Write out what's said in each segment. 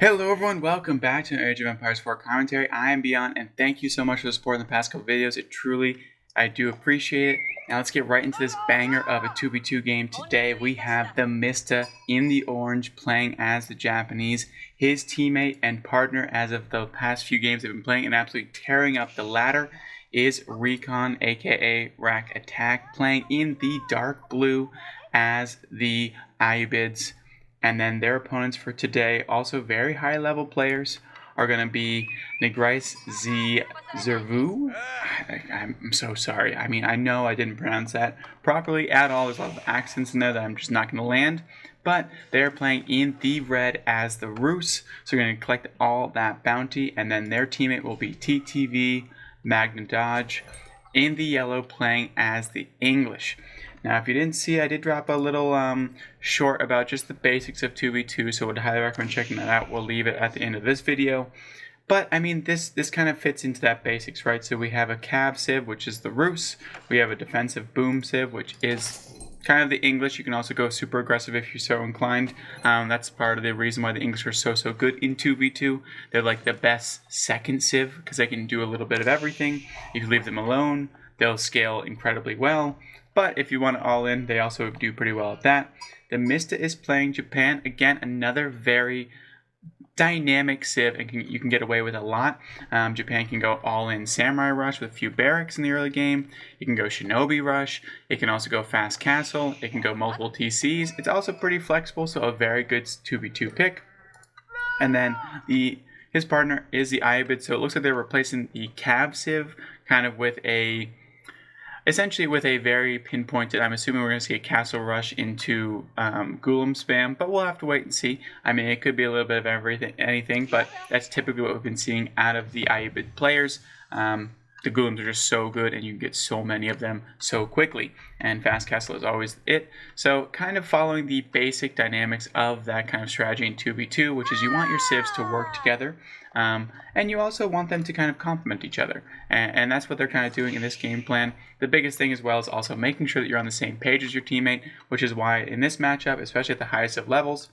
Hello everyone, welcome back to an Age of Empires 4 commentary. I am Beyond, and thank you so much for the support in the past couple videos. I do appreciate it. Now let's get right into this banger of a 2v2 game. Today we have TheMista in the orange playing as the Japanese. His teammate and partner as of the past few games they've been playing and absolutely tearing up the ladder is Recon, aka Rack Attack, playing in the dark blue as the Ayubids. And then their opponents for today, also very high level players, are going to be Negrice Zervu. I'm so sorry. I mean, I know I didn't pronounce that properly at all. There's a lot of accents in there that I'm just not going to land. But they're playing in the red as the Rus. So we're going to collect all that bounty. And then their teammate will be TTV Magna Dodge in the yellow playing as the English. Now, if you didn't see, I did drop a little short about just the basics of 2v2, so I would highly recommend checking that out. We'll leave it at the end of this video. But, I mean, this kind of fits into that basics, right? So we have a Cav Civ, which is the Rus. We have a defensive Boom Civ, which is kind of the English. You can also go super aggressive if you're so inclined. That's part of the reason why the English are so good in 2v2. They're like the best second Civ, because they can do a little bit of everything. If you leave them alone, they'll scale incredibly well. But if you want it all in, they also do pretty well at that. TheMista is playing Japan. Again, another very dynamic Civ, and you can get away with a lot. Japan can go all-in Samurai Rush with a few barracks in the early game. You can go Shinobi Rush. It can also go Fast Castle. It can go multiple TCs. It's also pretty flexible, so a very good 2v2 pick. And then his partner is the Ayubid, so it looks like they're replacing the Cav Civ kind of with essentially with a very pinpointed, I'm assuming we're going to see a castle rush into Gulam spam, but we'll have to wait and see. I mean, it could be a little bit of anything, but that's typically what we've been seeing out of the Ayubid players. The Gulams are just so good, and you can get so many of them so quickly, and Fast Castle is always it. So kind of following the basic dynamics of that kind of strategy in 2v2, which is you want your civs to work together, and you also want them to kind of complement each other, and that's what they're kind of doing in this game plan. The biggest thing as well is also making sure that you're on the same page as your teammate, which is why in this matchup, especially at the highest of levels,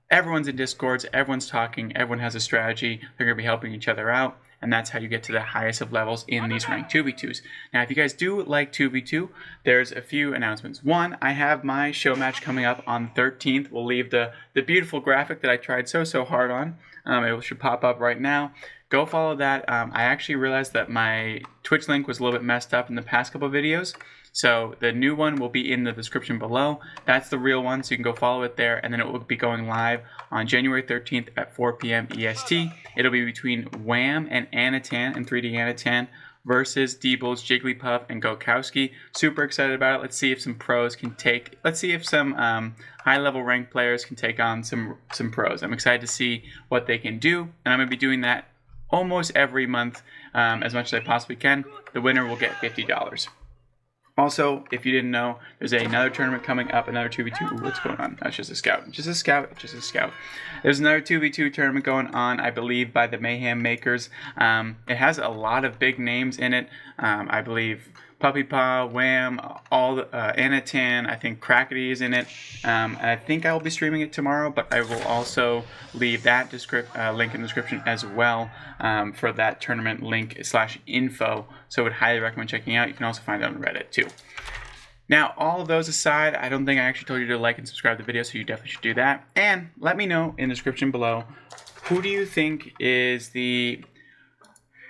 everyone's in Discords, everyone's talking, everyone has a strategy, they're going to be helping each other out, and that's how you get to the highest of levels in these ranked 2v2s. Now, if you guys do like 2v2, there's a few announcements. One, I have my show match coming up on the 13th. We'll leave the beautiful graphic that I tried so hard on. It should pop up right now. Go follow that. I actually realized that my Twitch link was a little bit messed up in the past couple of videos. So the new one will be in the description below. That's the real one, so you can go follow it there, and then it will be going live on January 13th at 4 p.m. EST. It'll be between Wham and Anatan and 3D Anatan versus Deebles, Jigglypuff, and Gokowski. Super excited about it. Let's see if some pros can let's see if some high-level ranked players can take on some pros. I'm excited to see what they can do, and I'm going to be doing that almost every month as much as I possibly can. The winner will get $50. Also, if you didn't know, there's another tournament coming up, another 2v2. Ooh, what's going on? That's just a scout. Just a scout. There's another 2v2 tournament going on, I believe, by the Mayhem Makers. It has a lot of big names in it. I believe Puppy Paw, Wham, Anatan, I think Crackety is in it. And I think I will be streaming it tomorrow, but I will also leave that link in the description as well for that tournament link /info. So I would highly recommend checking out. You can also find it on Reddit too. Now, all of those aside, I don't think I actually told you to like and subscribe to the video, so you definitely should do that. And let me know in the description below, who do you think is do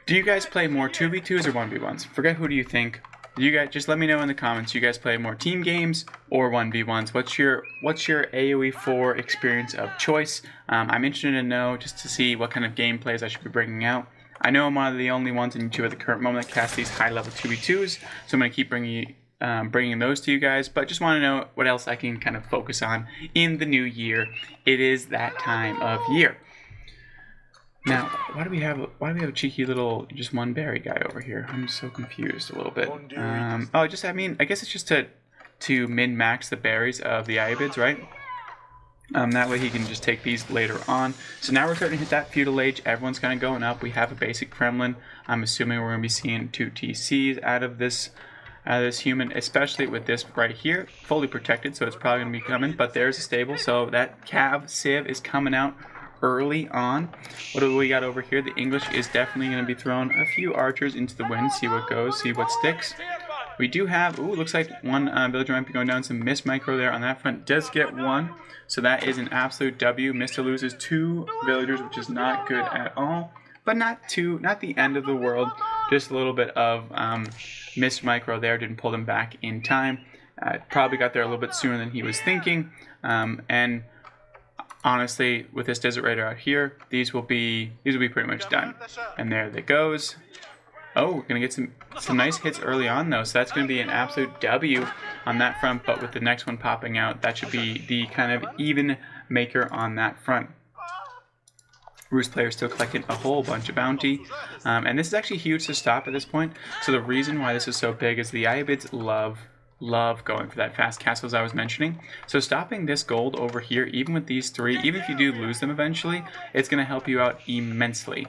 you guys play more 2v2s or 1v1s? Forget who do you think. You guys just let me know in the comments. You guys play more team games or 1v1s? What's your AoE 4 experience of choice? I'm interested to know just to see what kind of gameplays I should be bringing out. I know I'm one of the only ones in YouTube at the current moment that cast these high-level 2v2s, so I'm going to keep bringing those to you guys. But just want to know what else I can kind of focus on in the new year. It is that time of year. Now, why do we have a cheeky little just one berry guy over here? I'm so confused a little bit. I guess it's just to min-max the berries of the Ayubids, right? That way he can just take these later on. So now we're starting to hit that feudal age. Everyone's kind of going up. We have a basic Kremlin. I'm assuming we're going to be seeing 2 TCs out of this human, especially with this right here, fully protected. So it's probably going to be coming. But there's a stable. So that Cav Civ is coming out early on. What do we got over here? The English is definitely going to be throwing a few archers into the wind, see what goes, see what sticks. We do have, looks like one villager might be going down. Some missed micro there on that front. Does get one, so that is an absolute W. Mista loses 2 villagers, which is not good at all, but not the end of the world. Just a little bit of missed micro there. Didn't pull them back in time. Probably got there a little bit sooner than he was thinking. And honestly, with this Desert Raider out here, these will be pretty much done. And there they goes. Oh, we're going to get some nice hits early on, though, so that's going to be an absolute W on that front, but with the next one popping out, that should be the kind of even maker on that front. Roost player still collecting a whole bunch of bounty, and this is actually huge to stop at this point, so the reason why this is so big is the Ayyubids love going for that fast castle as I was mentioning. So stopping this gold over here, even with these 3, even if you do lose them eventually, it's going to help you out immensely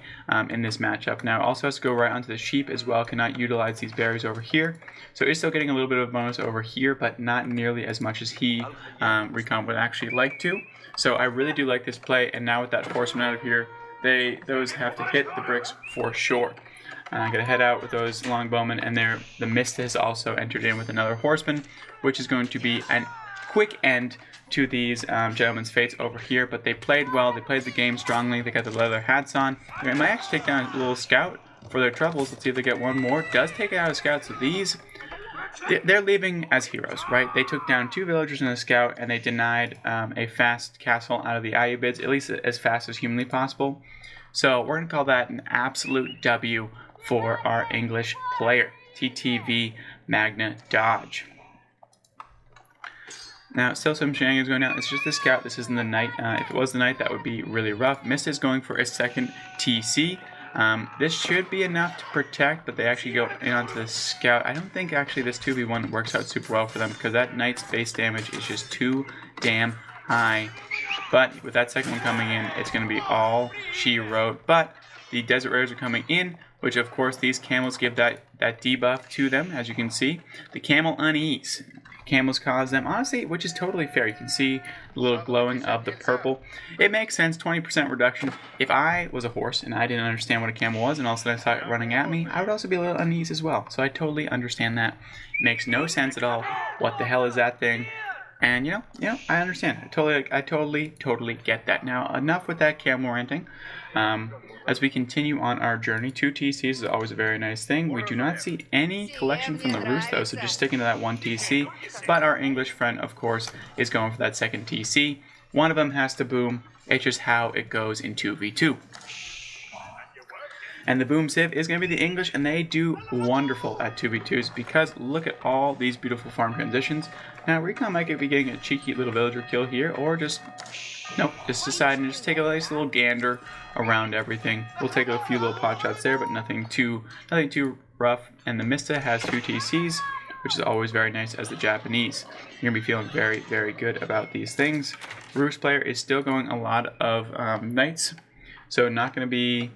in this matchup. Now it also has to go right onto the sheep as well, cannot utilize these berries over here. So it's still getting a little bit of bonus over here, but not nearly as much as he, Recon, would actually like to. So I really do like this play, and now with that horseman out of here, those have to hit the bricks for sure. Gonna head out with those longbowmen, and there the Mista has also entered in with another horseman, which is going to be a quick end to these gentlemen's fates over here. But they played well, they played the game strongly, they got the leather hats on. They might actually take down a little scout for their troubles. Let's see if they get one more. Does take out a scout, so these, they're leaving as heroes, right? They took down 2 villagers and a scout, and they denied a fast castle out of the Ayyubids, at least as fast as humanly possible. So we're gonna call that an absolute W for our English player, TTV Magna Dodge. Now, still some shenanigans going on. It's just the scout. This isn't the knight. If it was the knight, that would be really rough. Mista is going for a second TC. This should be enough to protect, but they actually go in onto the scout. I don't think actually this 2v1 works out super well for them because that knight's base damage is just too damn high. But with that second one coming in, it's going to be all she wrote. But the Desert Raiders are coming in, which of course these camels give that debuff to them, as you can see. The camel unease. Camels cause them, honestly, which is totally fair. You can see the little glowing of the purple. It makes sense, 20% reduction. If I was a horse and I didn't understand what a camel was and all of a sudden I saw it running at me, I would also be a little uneasy as well. So I totally understand that. It makes no sense at all. What the hell is that thing? And you know, I understand. I totally get that. Now, enough with that camel ranting. As we continue on our journey, 2 TCs is always a very nice thing. We do not see any collection from the roost though, so just sticking to that 1 TC. But our English friend, of course, is going for that second TC. One of them has to boom. It's just how it goes in 2v2. And the boom sieve is going to be the English, and they do wonderful at 2v2s because look at all these beautiful farm transitions. Now, Recon might be getting a cheeky little villager kill here, or just deciding to just take a nice little gander around everything. We'll take a few little pot shots there, but nothing too rough. And the Mista has 2 TCs, which is always very nice as the Japanese. You're going to be feeling very, very good about these things. Roost player is still going a lot of knights, so not going to be...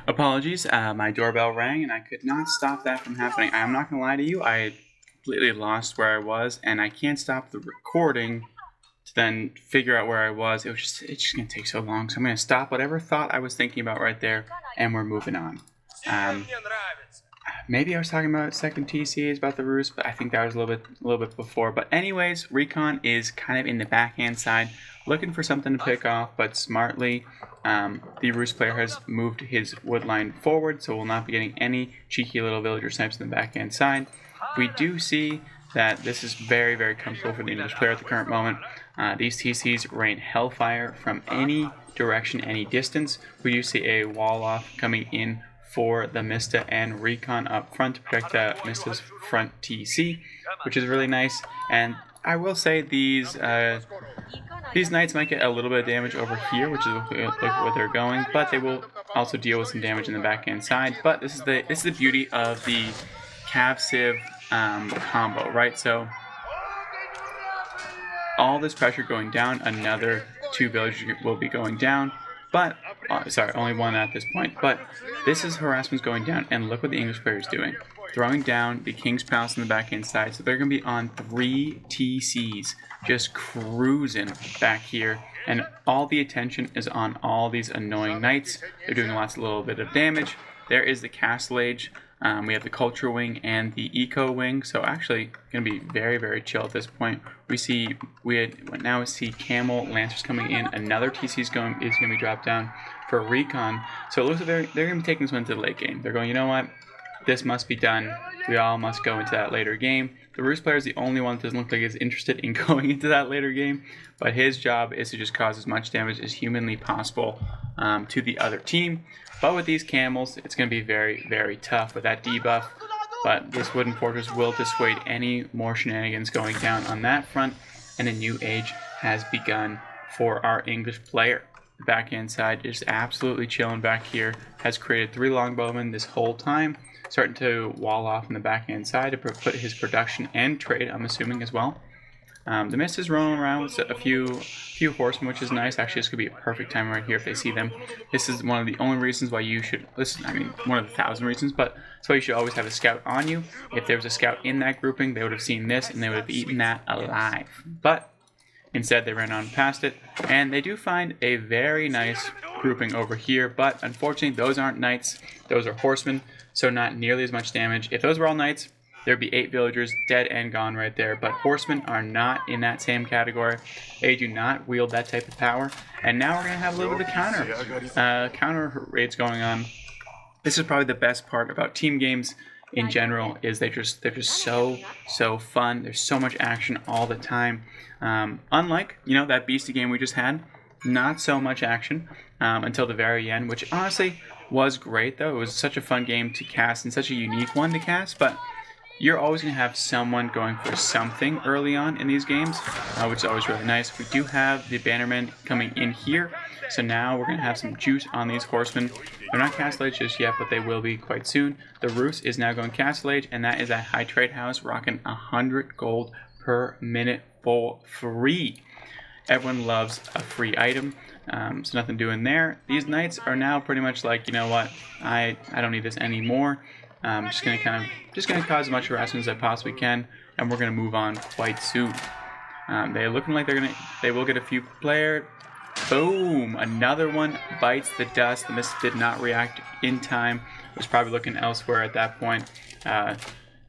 Apologies, my doorbell rang and I could not stop that from happening. I'm not going to lie to you, I completely lost where I was, and I can't stop the recording to then figure out where I was. It's just going to take so long, so I'm going to stop whatever thought I was thinking about right there, and we're moving on. Maybe I was talking about second TCs about the roost, but I think that was a little bit before. But anyways, Recon is kind of in the backhand side, looking for something to pick off, but smartly, the roost player has moved his wood line forward, so we'll not be getting any cheeky little villager snipes in the backhand side. We do see that this is very, very comfortable for the English player at the current moment. These TCs rain hellfire from any direction, any distance. We do see a wall off coming in for the Mista and Recon up front to protect Mista's front TC, which is really nice. And I will say these knights might get a little bit of damage over here, which is where they're going, but they will also deal with some damage in the backhand side. But this is the beauty of the Cav Civ combo, right? So all this pressure going down, another 2 villagers will be going down, but sorry, only 1 at this point. But this is harassment's going down, and look what the English player is doing. throwing down the King's Palace on the backhand side. So they're going to be on 3 TCs, just cruising back here. And all the attention is on all these annoying knights. They're doing lots of little bit of damage. There is the Castle Age. We have the Culture Wing and the Eco Wing. So actually going to be very, very chill at this point. We now see Camel Lancers coming in. Another TC is going to be dropped down for Recon. So it looks like they're going to be taking this one to the late game. They're going, you know what? This must be done. We all must go into that later game. The Roost player is the only one that doesn't look like he's interested in going into that later game, but his job is to just cause as much damage as humanly possible to the other team. But with these camels, it's going to be very, very tough with that debuff. But this Wooden Fortress will dissuade any more shenanigans going down on that front, and a new age has begun for our English player. The backhand side is absolutely chilling back here, has created 3 longbowmen this whole time, starting to wall off on the backhand side to put his production and trade, I'm assuming, as well. TheMista is rolling around with a few horsemen, which is nice. Actually, this could be a perfect time right here if they see them. This is one of the only reasons why you should listen. I mean, one of the 1,000 reasons, but that's why you should always have a scout on you. If there was a scout in that grouping, they would have seen this and they would have eaten that alive. But instead, they ran on past it, and they do find a very nice grouping over here. But unfortunately, those aren't knights; those are horsemen, so not nearly as much damage. If those were all knights, there'd be 8 villagers dead and gone right there. But horsemen are not in that same category. They do not wield that type of power. And now we're going to have a little bit of counter raids going on. This is probably the best part about team games in general, is they're just so fun. There's so much action all the time. Unlike, that beastie game we just had, not so much action until the very end, which honestly was great though. It was such a fun game to cast and such a unique one to cast, but you're always going to have someone going for something early on in these games, which is always really nice. We do have the Bannermen coming in here, so now we're going to have some juice on these horsemen. They're not Castle Age just yet, but they will be quite soon. The Roost is now going Castle Age, and that is a high trade house rocking 100 gold per minute for free. Everyone loves a free item, so nothing doing there. These knights are now pretty much like, you know what, I don't need this anymore. Just gonna cause as much harassment as I possibly can, and we're gonna move on quite soon. They're looking like they will get a few player. Boom! Another one bites the dust. The Mist did not react in time. Was probably looking elsewhere at that point.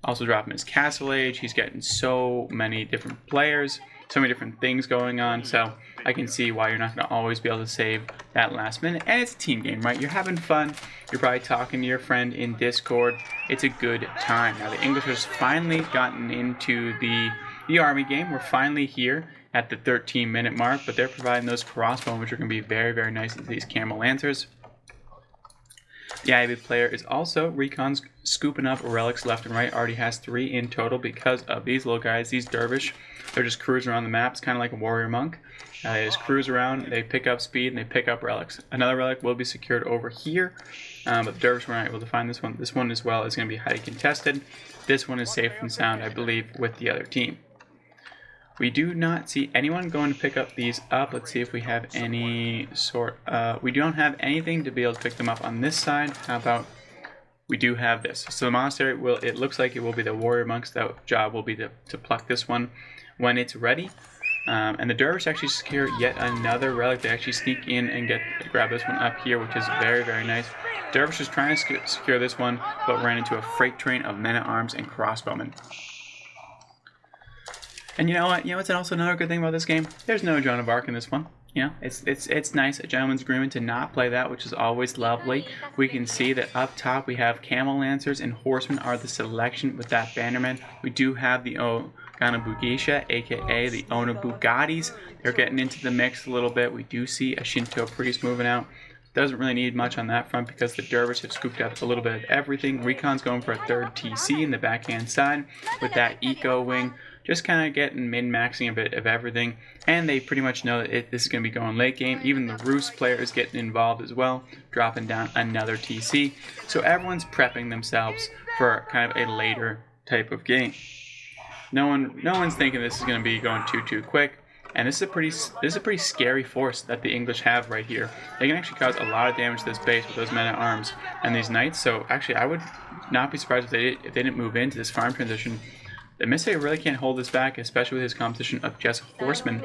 Also dropping his Castle Age. He's getting so many different players, so many different things going on. So I can see why you're not going to always be able to save that last minute. And it's a team game, right? You're having fun. You're probably talking to your friend in Discord. It's a good time. Now the English has finally gotten into the army game. We're finally here at the 13-minute mark, but they're providing those crossbow, which are going to be very, very nice to these Camel Lancers. The Ivy player is also Recon's scooping up relics left and right. Already has 3 in total because of these little guys, these dervish. They're just cruising around the map. It's kind of like a warrior monk. They just cruise around, they pick up speed, and they pick up relics. Another relic will be secured over here, but the dervish were not able to find this one. This one as well is going to be highly contested. This one is safe and sound, I believe, with the other team. We do not see anyone going to pick up these up. Let's see if we have any sort. We don't have anything to be able to pick them up on this side. How about we do have this? So the monastery will. It looks like it will be the warrior monks. That job will be to pluck this one when it's ready. And the dervish actually secure yet another relic. They actually sneak in and grab this one up here, which is very, very nice. Dervish is trying to secure this one, but ran into a freight train of men-at-arms and crossbowmen. And you know what? You know what's also another good thing about this game? There's no Joan of Arc in this one. It's nice, a gentleman's agreement to not play that, which is always lovely. We can see that up top we have Camel Lancers and Horsemen are the selection with that Bannerman. We do have the Ganabugisha, aka the Ona Bugattis. They're getting into the mix a little bit. We do see a Shinto priest moving out. Doesn't really need much on that front because the dervish have scooped up a little bit of everything. Recon's going for a 3rd TC in the backhand side with that Eco Wing. Just kind of getting min-maxing a bit of everything, and they pretty much know that this is going to be going late game. Even the Roost player is getting involved as well, dropping down another TC. So everyone's prepping themselves for kind of a later type of game. No one's thinking this is going to be going too quick, and this is a pretty scary force that the English have right here. They can actually cause a lot of damage to this base with those men-at-arms and these knights. So actually, I would not be surprised if they didn't move into this farm transition. The TheMista really can't hold this back, especially with his competition of just horsemen.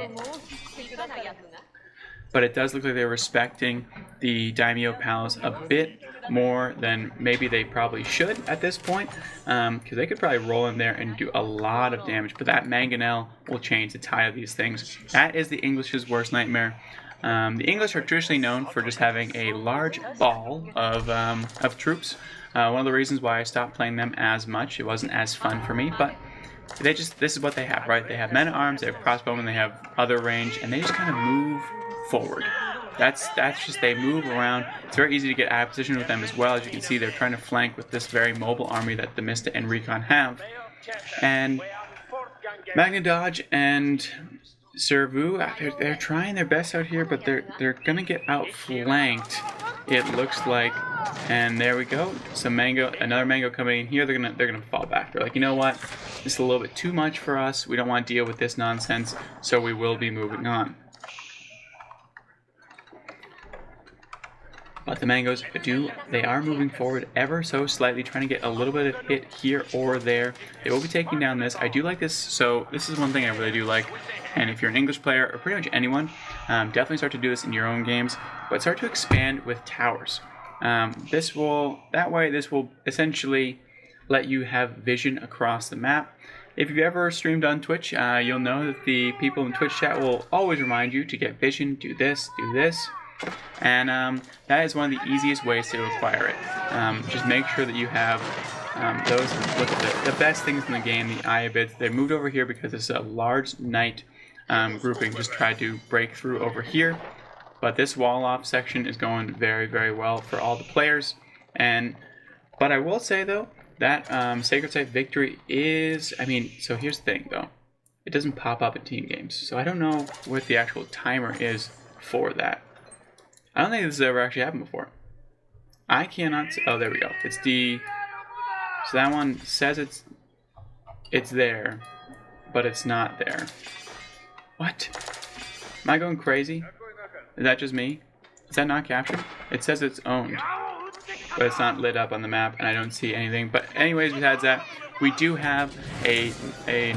But it does look like they're respecting the Daimyo Palace a bit more than maybe they probably should at this point, because they could probably roll in there and do a lot of damage. But that mangonel will change the tide of these things. That is the English's worst nightmare. The English are traditionally known for just having a large ball of troops. One of the reasons why I stopped playing them as much, it wasn't as fun for me, but this is what they have, right? They have men-at-arms, they have crossbowmen, they have other range, and they just kind of move forward. That's just, they move around. It's very easy to get out of position with them as well. As you can see, they're trying to flank with this very mobile army that the TheMista and Recon have. And Magna Dodge and Servu, they're trying their best out here, but they're gonna get outflanked, it looks like. And there we go. Another mango coming in here. They're gonna fall back. They're like, you know what? This is a little bit too much for us. We don't want to deal with this nonsense, so we will be moving on. But the mangoes they are moving forward ever so slightly, trying to get a little bit of hit here or there. They will be taking down this. I do like this, so this is one thing I really do like. And if you're an English player, or pretty much anyone, definitely start to do this in your own games, but start to expand with towers. This will essentially let you have vision across the map. If you've ever streamed on Twitch, you'll know that the people in Twitch chat will always remind you to get vision, do this, and that is one of the easiest ways to acquire it. Just make sure that you have those. Look at the best things in the game, the Eye Bids. They moved over here because it's a large knight grouping. Just tried to break through over here. But this wall off section is going very, very well for all the players. But I will say though, that Sacred Site victory is, so here's the thing though. It doesn't pop up in team games. So I don't know what the actual timer is for that. I don't think this has ever actually happened before. I cannot see, oh, there we go. So that one says it's there, but it's not there. What? Am I going crazy? Is that just me? Is that not captured? It says it's owned, but it's not lit up on the map, and I don't see anything. But anyways, besides that, we do have a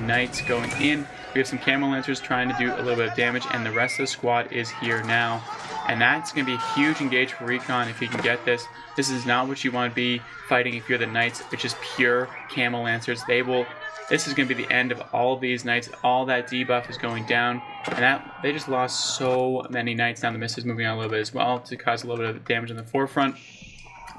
knight going in. We have some Camel Lancers trying to do a little bit of damage, and the rest of the squad is here now. And that's going to be a huge engage for Recon if he can get this. This is not what you want to be fighting if you're the Knights, which is pure Camel Lancers. This is going to be the end of all of these Knights. All that debuff is going down. And they just lost so many Knights. Now the Mist is moving on a little bit as well to cause a little bit of damage in the forefront.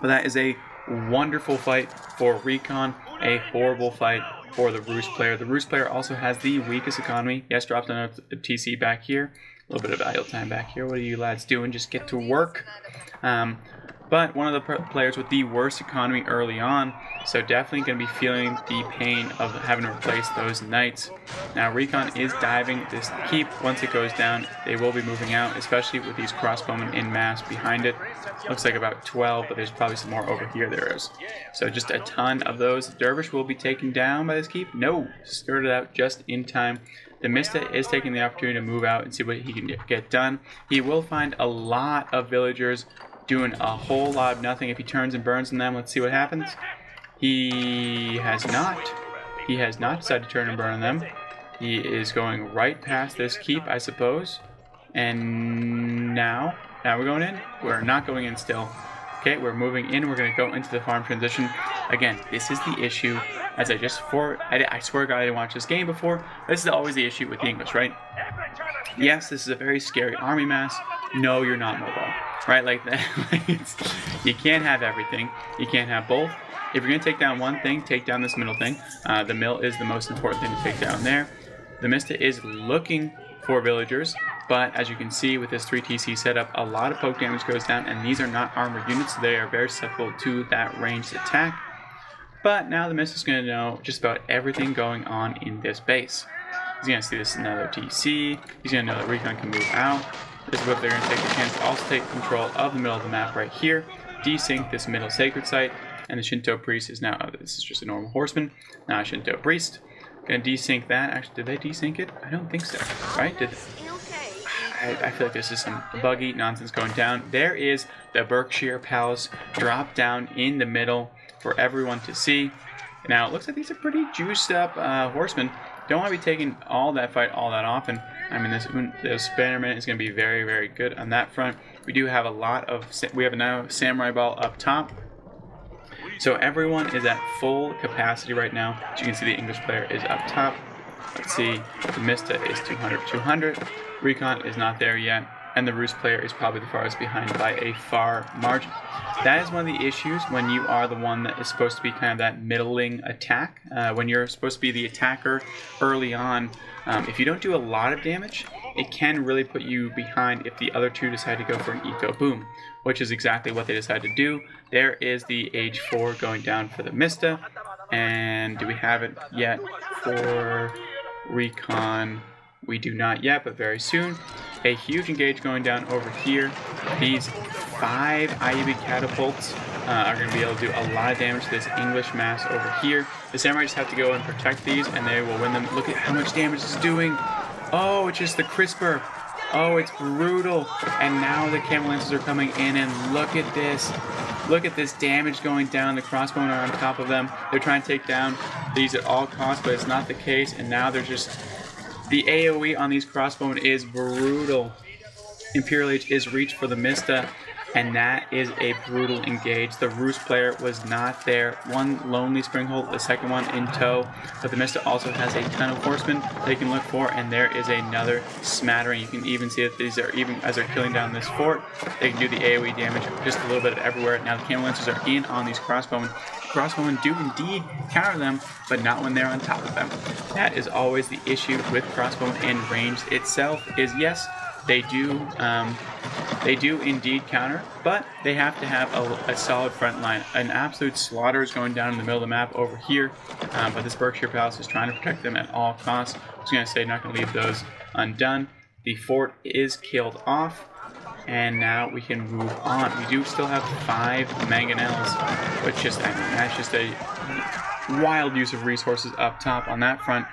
But that is a wonderful fight for Recon. A horrible fight for the Roost player. The Roost player also has the weakest economy. Yes, drops down a TC back here. A little bit of idle time back here. What are you lads doing? Just get to work. But one of the players with the worst economy early on, so definitely going to be feeling the pain of having to replace those Knights. Now Recon is diving this keep. Once it goes down, they will be moving out, especially with these crossbowmen in mass behind it. Looks like about 12, but there's probably some more over here. There is. So just a ton of those. Dervish will be taken down by this keep. No, skirted out just in time. The TheMista is taking the opportunity to move out and see what he can get done. He will find a lot of villagers doing a whole lot of nothing if he turns and burns on them. Let's see what happens. He has not decided to turn and burn on them. He is going right past this keep, I suppose. And now we're going in. We're not going in still. Okay, we're moving in. We're going to go into the farm transition. Again, this is the issue. As I swear to God, I didn't watch this game before. This is always the issue with the English, right? Yes, this is a very scary army mass. No, you're not mobile, right? Like that. You can't have everything. You can't have both. If you're going to take down one thing, take down this middle thing. The mill is the most important thing to take down there. The TheMista is looking for villagers, but as you can see with this 3 TC setup, a lot of poke damage goes down, and these are not armored units. They are very susceptible to that ranged attack. But now the TheMista is going to know just about everything going on in this base. He's going to see this another TC. He's going to know that Recon can move out. This is what they're going to take the chance to also take control of the middle of the map right here. Desync this middle sacred site. And the Shinto priest is now, this is just a normal horseman. Now a Shinto priest. Going to desync that. Actually, did they desync it? I don't think so. Right? I feel like this is some buggy nonsense going down. There is the Berkshire Palace drop down in the middle for everyone to see. Now, it looks like these are pretty juiced up horsemen. Don't want to be taking all that fight all that often. I mean, this Bannerman is going to be very, very good on that front. We do have a lot of... We have now Samurai Ball up top. So everyone is at full capacity right now. As you can see, the English player is up top. Let's see, TheMista is 200. Recon is not there yet, and the Roost player is probably the farthest behind by a far margin. That is one of the issues when you are the one that is supposed to be kind of that middling attack. When you're supposed to be the attacker early on, if you don't do a lot of damage, it can really put you behind if the other two decide to go for an eco boom, which is exactly what they decided to do. There is the age 4 going down for TheMista, and do we have it yet for Recon? We do not yet, but very soon. A huge engage going down over here. These 5 IUB catapults are going to be able to do a lot of damage to this English mass over here. The Samurai just have to go and protect these, and they will win them. Look at how much damage it's doing. Oh, it's just the crisper. Oh, it's brutal. And now the Camel Lancers are coming in, and look at this. Look at this damage going down. The crossbowmen are on top of them. They're trying to take down these at all costs, but it's not the case. And now they're just... The AoE on these crossbowmen is brutal. Imperial Age is reached for TheMista, and that is a brutal engage. The Roost player was not there. One lonely Springhold, the second one in tow, but TheMista also has a ton of horsemen they can look for, and there is another smattering. You can even see that these are, even as they're killing down this fort, they can do the AoE damage just a little bit everywhere. Now the Camel Lancers are in on these crossbowmen. Crossbowmen do indeed counter them, but not when they're on top of them. That is always the issue with crossbowmen, and range itself is, yes, they do indeed counter, but they have to have a solid front line. An absolute slaughter is going down in the middle of the map over here, but this Berkshire Palace is trying to protect them at all costs. I was going to say, not going to leave those undone. The fort is killed off, and now we can move on. We do still have 5 mangonels, which just, I mean, that's just a wild use of resources up top on that front,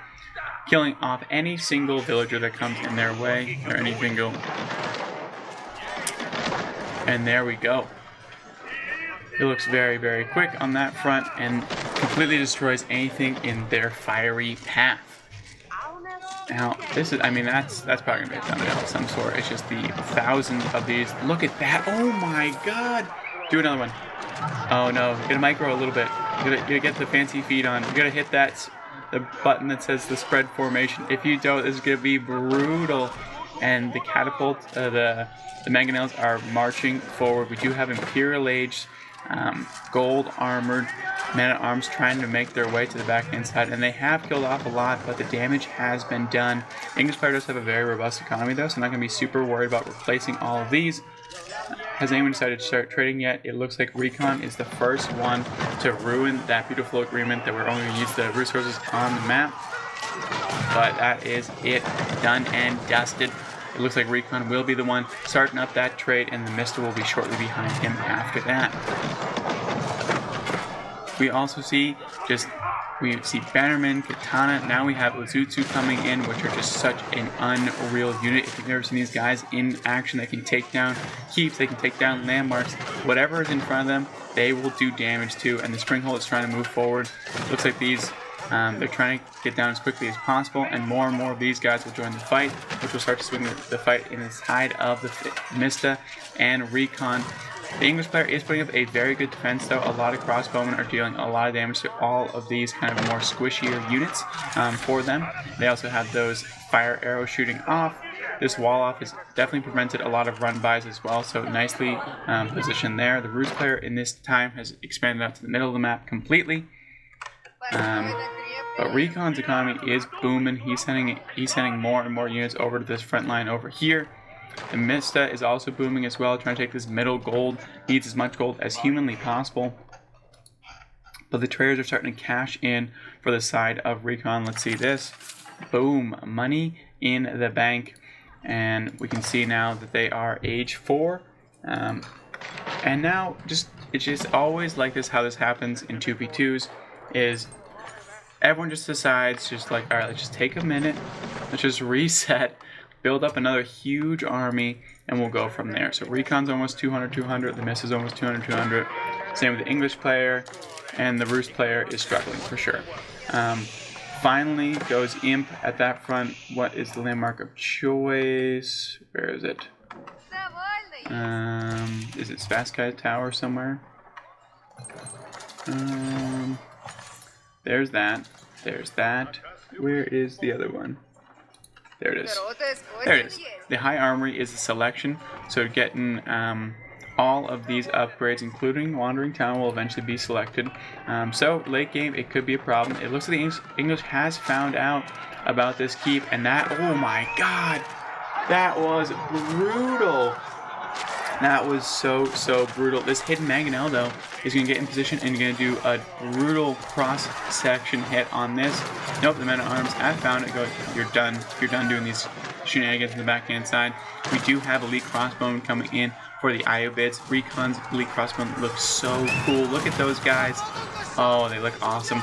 killing off any single villager that comes in their way, or any single. And there we go. It looks very, very quick on that front and completely destroys anything in their fiery path. Now, this is, I mean, that's probably gonna be a thumbnail of some sort. It's just the thousands of these. Look at that. Oh my god. Do another one. Oh no, get a micro a little bit. You gotta get the fancy feet on. You gotta hit that, the button that says the spread formation. If you don't, this is gonna be brutal. And the catapult, the mangonels are marching forward. We do have Imperial Age, gold armored men-at-arms trying to make their way to the backhand side, and they have killed off a lot, but the damage has been done. English player does have a very robust economy though, so I'm not going to be super worried about replacing all of these. Has anyone decided to start trading yet? It looks like Recon is the first one to ruin that beautiful agreement that we're only going to use the resources on the map. But that is it, done and dusted. It looks like Recon will be the one starting up that trade, and TheMista will be shortly behind him after that. We also see Bannerman, Katana. Now we have Ozutsu coming in, which are just such an unreal unit. If you've never seen these guys in action, they can take down keeps, they can take down landmarks. Whatever is in front of them, they will do damage to, and the Springhold is trying to move forward. Looks like these, they're trying to get down as quickly as possible, and more of these guys will join the fight, which will start to swing the fight in the side of the TheMista and Recon. The English player is putting up a very good defense though. A lot of crossbowmen are dealing a lot of damage to all of these kind of more squishier units for them. They also have those fire arrows shooting off. This wall off has definitely prevented a lot of run-bys as well, so nicely positioned there. The Roost player in this time has expanded out to the middle of the map completely. But Recon's economy is booming. He's sending more and more units over to this front line over here. TheMista is also booming as well, trying to take this middle gold. Needs as much gold as humanly possible. But the traders are starting to cash in for the side of Recon. Let's see this. Boom. Money in the bank. And we can see now that they are age 4. And now, it's just always like this, how this happens in 2v2s, is everyone just decides, just like, alright, let's just take a minute. Let's just reset. build up another huge army, and we'll go from there. So Recon's almost 200, TheMista is almost 200, 200. Same with the English player, and the Roost player is struggling for sure. Finally goes Imp at that front. What is the landmark of choice? Where is it? Is it Spassky Tower somewhere? There's that. There's that. Where is the other one? There it is. There it is. The High Armory is a selection, so getting all of these upgrades, including Wandering Town, will eventually be selected. So late game, it could be a problem. It looks like the English has found out about this keep, and that, oh my god, that was brutal. That was so brutal. This hidden Mangonel, though, is going to get in position and going to do a brutal cross-section hit on this. Nope, the men-at-arms have found it. Go, you're done. You're done doing these shenanigans in the backhand side. We do have Elite Crossbone coming in for the IO bids. Recon's Elite Crossbone looks so cool. Look at those guys. Oh, they look awesome.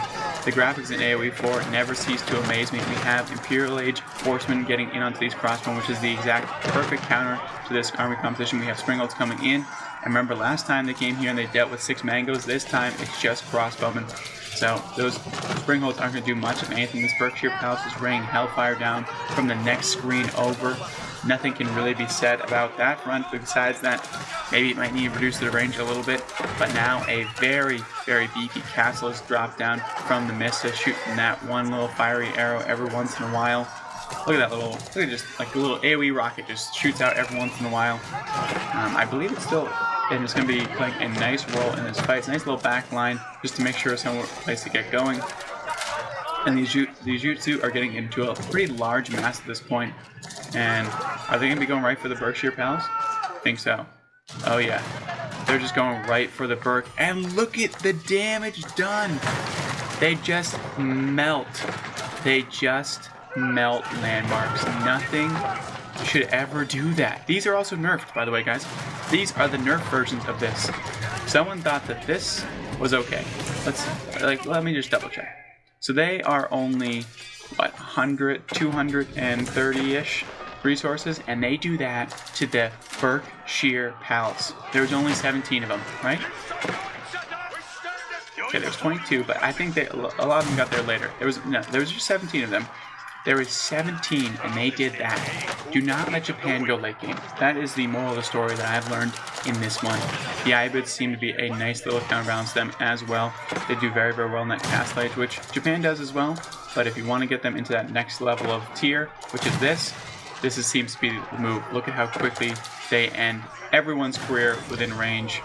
The graphics in AoE 4 never cease to amaze me. We have Imperial Age Horsemen getting in onto these crossbow, which is the exact perfect counter to this army composition. We have Springholds coming in. And remember, last time they came here and they dealt with 6 mangoes. This time, it's just crossbowmen. So those Springholds aren't going to do much of anything. This Berkshire Palace is raining Hellfire down from the next screen over. Nothing can really be said about that front, besides that maybe it might need to reduce the range a little bit. But now a very beefy castle is dropped down from TheMista, shooting that one little fiery arrow every once in a while. Look at that little, look at just like a little AoE rocket just shoots out every once in a while. I believe it's still, and it's going to be like a nice role in this fight. It's a nice little back line just to make sure some place to get going. And these Jutsu are getting into a pretty large mass at this point. And are they going to be going right for the Berkshire Palace? I think so. Oh yeah. They're just going right for the Berk. And look at the damage done. They just melt. They just melt landmarks. Nothing should ever do that. These are also nerfed, by the way, guys. These are the nerf versions of this. Someone thought that this was okay. Let me just double check. So they are only, what, 100, 230-ish resources, and they do that to the Berkshire Palace. There's only 17 of them, right? Okay, there's 22, but I think a lot of them got there later. There was just 17 of them. There was 17, and they did that. Do not let Japan go late game. That is the moral of the story that I've learned in this one. The Ibids seem to be a nice little counterbalance to them as well. They do very well in that Castle Age, which Japan does as well. But if you want to get them into that next level of tier, which is this seems to be the move. Look at how quickly they end everyone's career within range.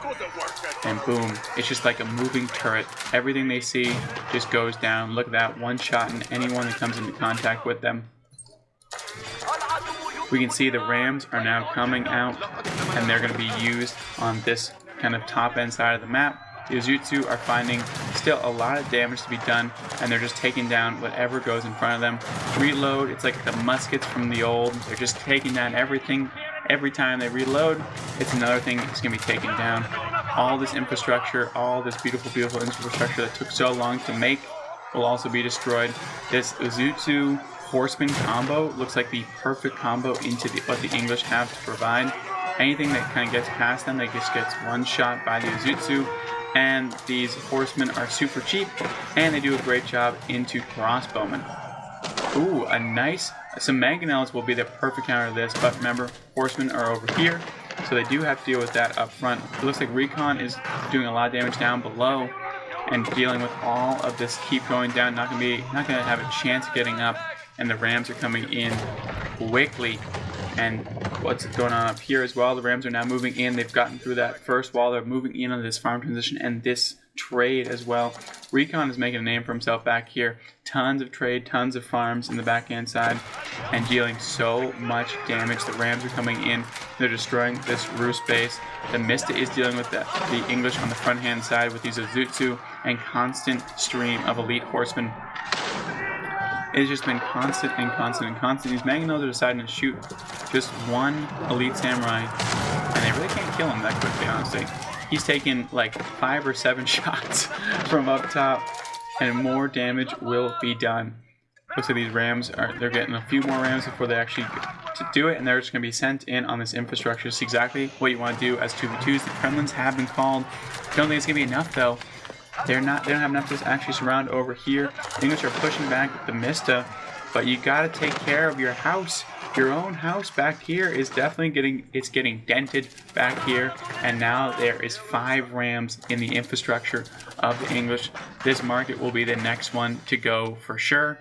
And boom, it's just like a moving turret. Everything they see just goes down. Look at that, one shot in anyone that comes into contact with them. We can see the Rams are now coming out, and they're going to be used on this kind of top end side of the map. The Ozutsu are finding still a lot of damage to be done, and they're just taking down whatever goes in front of them. Reload, it's like the muskets from the old. They're just taking down everything. Every time they reload, it's another thing that's going to be taken down. All this infrastructure, all this beautiful infrastructure that took so long to make will also be destroyed. This Ozutsu Horseman combo looks like the perfect combo into what the English have to provide. Anything that kind of gets past them, they just gets one shot by the Ozutsu. And these horsemen are super cheap, and they do a great job into crossbowmen. Ooh, some mangonels will be the perfect counter to this, but remember, horsemen are over here, so they do have to deal with that up front. It looks like Recon is doing a lot of damage down below, and dealing with all of this keep going down, not gonna have a chance of getting up, and the Rams are coming in quickly. And what's going on up here as well, the Rams are now moving in. They've gotten through that first wall. They're moving in on this farm transition and this trade as well. Recon is making a name for himself back here. Tons of trade, tons of farms in the backhand side, and dealing so much damage. The Rams are coming in. They're destroying this roost base. TheMista is dealing with the English on the front hand side with these Ozutsu and constant stream of elite horsemen. It's just been constant. These Mangonels are deciding to shoot just one elite samurai, and they really can't kill him that quickly, honestly. He's taken like 5 or 7 shots from up top, and more damage will be done. Looks like these Rams they're getting a few more Rams before they actually to do it, and they're just going to be sent in on this infrastructure. It's exactly what you want to do as 2v2s. The Kremlins have been called. Don't think it's going to be enough, though. They don't have enough to actually surround over here. The English are pushing back with the TheMista, but you got to take care of your house. Your own house back here is definitely getting dented back here, and now there is 5 rams in the infrastructure of the English. This market will be the next one to go for sure,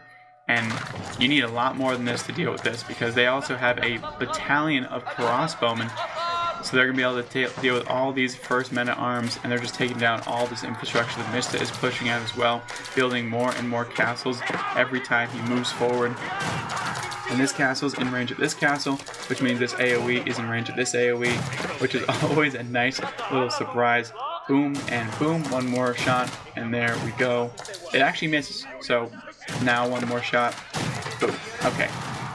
and you need a lot more than this to deal with this, because they also have a battalion of crossbowmen, so they're going to be able to deal with all these first men-at-arms, and they're just taking down all this infrastructure that TheMista is pushing out as well, building more and more castles every time he moves forward. And this castle's in range of this castle, which means this AoE is in range of this AoE, which is always a nice little surprise. Boom and boom, one more shot, and there we go. It actually misses, so now one more shot. Boom. Okay,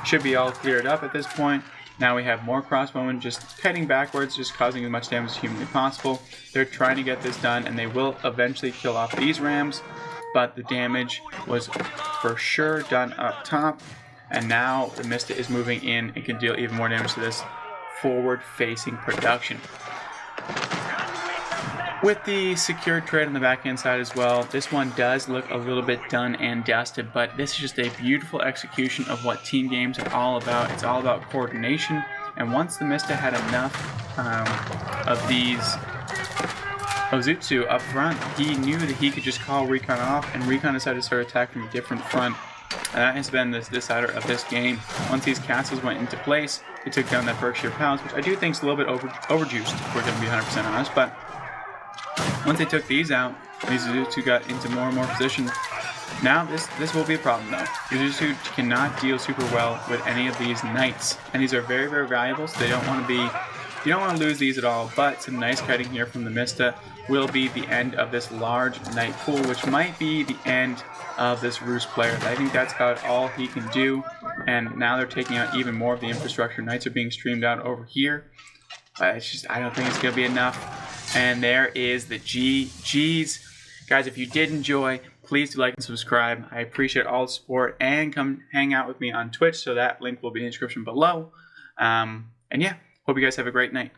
should be all cleared up at this point. Now we have more crossbowmen just cutting backwards, just causing as much damage as humanly possible. They're trying to get this done, and they will eventually kill off these rams, but the damage was for sure done up top. And now the TheMista is moving in and can deal even more damage to this forward-facing production. With the secured trade on the backhand side as well, this one does look a little bit done and dusted, but this is just a beautiful execution of what team games are all about. It's all about coordination, and once the TheMista had enough of these Ozutsu up front, he knew that he could just call Recon off, and Recon decided to start attacking from a different front. And that has been the decider of this game. Once these castles went into place, it took down that Berkshire Palace, which I do think is a little bit overjuiced, if we're going to be 100% honest. But once they took these out, these Ozutsu got into more and more positions. Now this will be a problem though. Ozutsu cannot deal super well with any of these knights, and these are very, very valuable, so they don't want to be. You don't want to lose these at all, but some nice kiting here from the TheMista will be the end of this large knight pool, which might be the end of this Rus player. I think that's about all he can do, and now they're taking out even more of the infrastructure. Knights are being streamed out over here, but it's just, I don't think it's going to be enough. And there is the GG's. Guys, if you did enjoy, please do like and subscribe. I appreciate all the support, and come hang out with me on Twitch, so that link will be in the description below. And yeah, hope you guys have a great night.